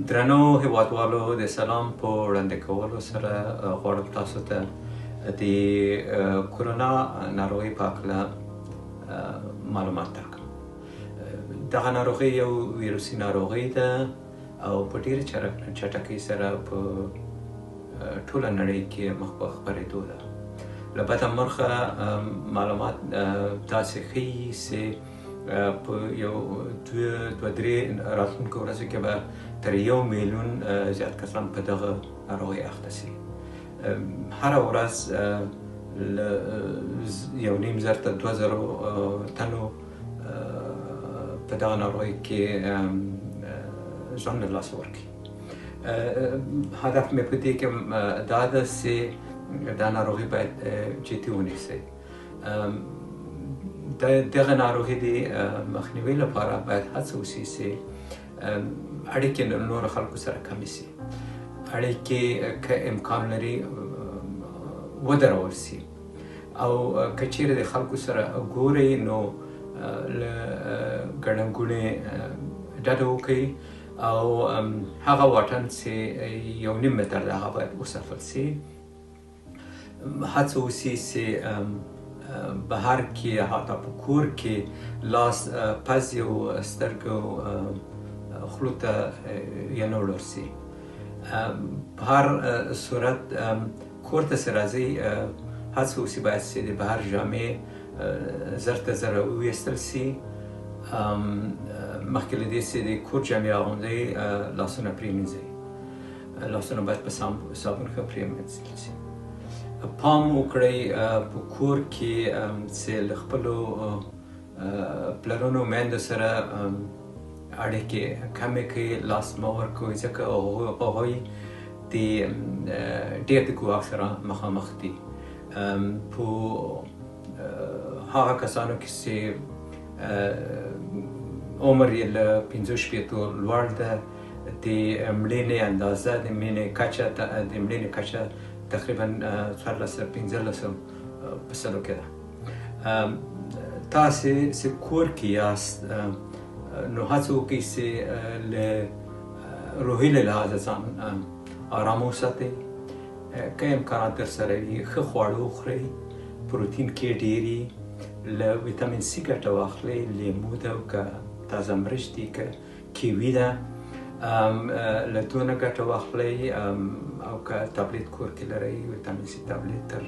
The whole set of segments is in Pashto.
درنو هیوادوالو د سلام په وړاندې کولو سره غواړم تاسو ته د کورونا ناروغي په هکله معلومات درکړم. دغه ناروغي یو ویروسي ناروغي ده او په ډېرې چټکۍ سره په ټوله نړۍ کې مخ په خپرېدو ده. له بده مرغه معلومات داسې ښیي چې په یو دوه درې راتلونکو ورځو کې به تر 1 میلیون زیات کسان په دغه ناروغۍ اخته شي. هره ورځ له 1.5 تر 2,000 تنو په دغه ناروغۍ کې ژوند له لاسه ورکړي. هدف مې په دې کې دا ده چې دا ناروغي باید جدي ونیسئ. دغه ناروغي د مخنیوي لپاره باید هڅه وشي چې اړیکې له نورو خلکو سره کمې شي. اړیکې که امکان لري ودرول شي او که چیرې د خلکو سره ګورئ نو له ګڼه ګوڼې ډډه وکړئ او هغه واټن چې 1.5 متر د هغه باید وساتل شي. هڅه وشي چې بهر کې حتی په کور کې لاس پزې او سترګو خولو ته یې نه وړل شي. په هر صورت کور ته چې راځئ هڅه وشي باید چې د بهر جامې زر ته زر وویستل شي. مخکې له دې چې د کور جامې اغوندئ لاسونه پرېمینځئ. لاسونه باید په صابون ښه پرېمینځل شي. پام وکړئ په کور کې چې له خپلو پلرونو میندو سره اړیکې کمې کړئ، لاس مه ورکوئ ځکه هغوی د ډېر د ګواښ سره مخامخ دي. په هغه کسانو کې چې عمر یې له 65 لوړ ده د مړینې اندازه د مړینې کچه تقریبا 14-15% په سلو کې ده. تاسې چې کور کې یاست نو هڅه وکړئ چې له روحي له لحاظه ځان ارام وساتئ. که امکانات در سره وي ښه خواړه وخورئ، پروتین کې ډېري، له ویټامین سي ګټه واخلئ، لیمو ده او که تازه مرچ دي که کیوي ده له دونه ګټه واخلئ او که تابلیت کور کې لرئ ویټامین سي تابلیت تر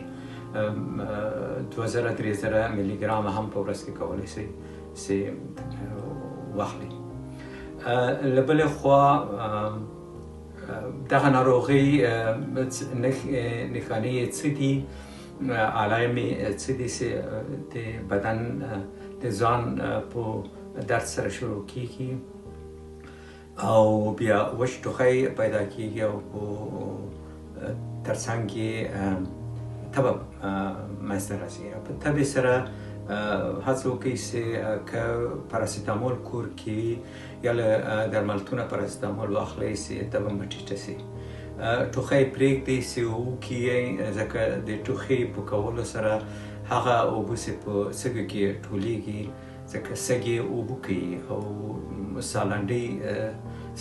2,000-3,000 ملي ګرامه هم په ورځ کې کولی شئ چې واخلئ. له بلې خوا دغه ناروغۍ نښانې یې څه دي، علایم یې څه دي چې د بدن د ځان په درد سره شروع کیږي او بیا وچ ټوخی پیدا کیږي او په ترڅنګ کې تبه منځته راځي. په تبې سره هڅه وکړئ چې که پاراسیتامول کور کې وي یا له درملتونه پاراسیتامول واخلئ چې تبه مو ټیټه شي. ټوخی پرېږدئ چې وکیئ ځکه د ټوخي په کولو سره هغه اوبه چې په سږو کې ټولېږي ځکه سږي اوبه کوي او سالنډۍ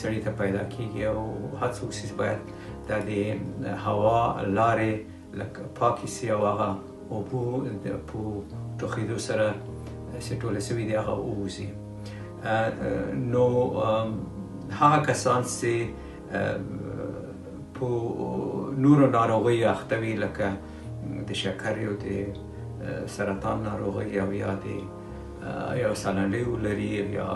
سړي ته پیدا کیږي او هڅه وشي باید دا د هوا لارې لکه پاکې شي او هغه اوبه په ټوخېدو سره چې ټوله شوي دي هغه ووځي. نو هغه کسان چې په نورو ناروغیو اخته وي لکه د شکرې او د سرطان ناروغۍ او یا د یا سالنډۍ ولري یا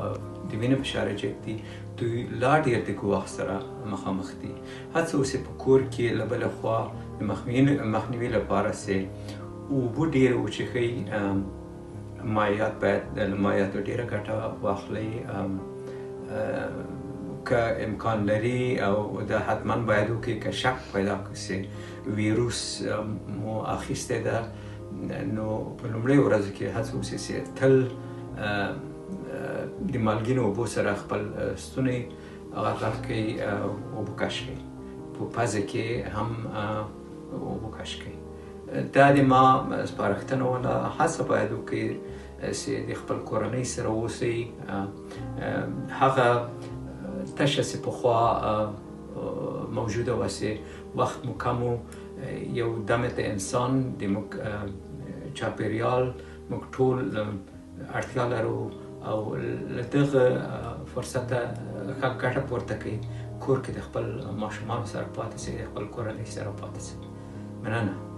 د وینې فشار جګ دي، دوی لا ډېر د ګواښ سره مخامخ دي. هڅه وشي په کور کې له بلې خوا د مخنیوي لپاره چې اوبه ډېرې وڅښئ، مایعات باید له مایعاتو ډېره ګټه واخلئ. که امکان لري او دا حتما باید وکړئ که شک پیدا کړئ چې ویروس مو اخیستی ده نو په لومړۍ ورځو کې هڅه وشي چې تل د مالګینو اوبو سره خپل ستونی غرغر کړئ، اوبه کش کړئ، په پزه کې هم اوبه کش کړئ. دا د ما سپارښتنه وه. هڅه باید وکړئ چې د خپل کورنۍ سره اوسئ. هغه تشه سي پخوا موجوده واسه وخت مو کمو یو دمه د انسان د چاپیریال موږ ټول اړتیا لرو او له دغه فرصته ښه ګټه پورته کوي کور کې د خپل ماشومانو سره پاتې سي د خپل کورنۍ سره پاتې سي مننه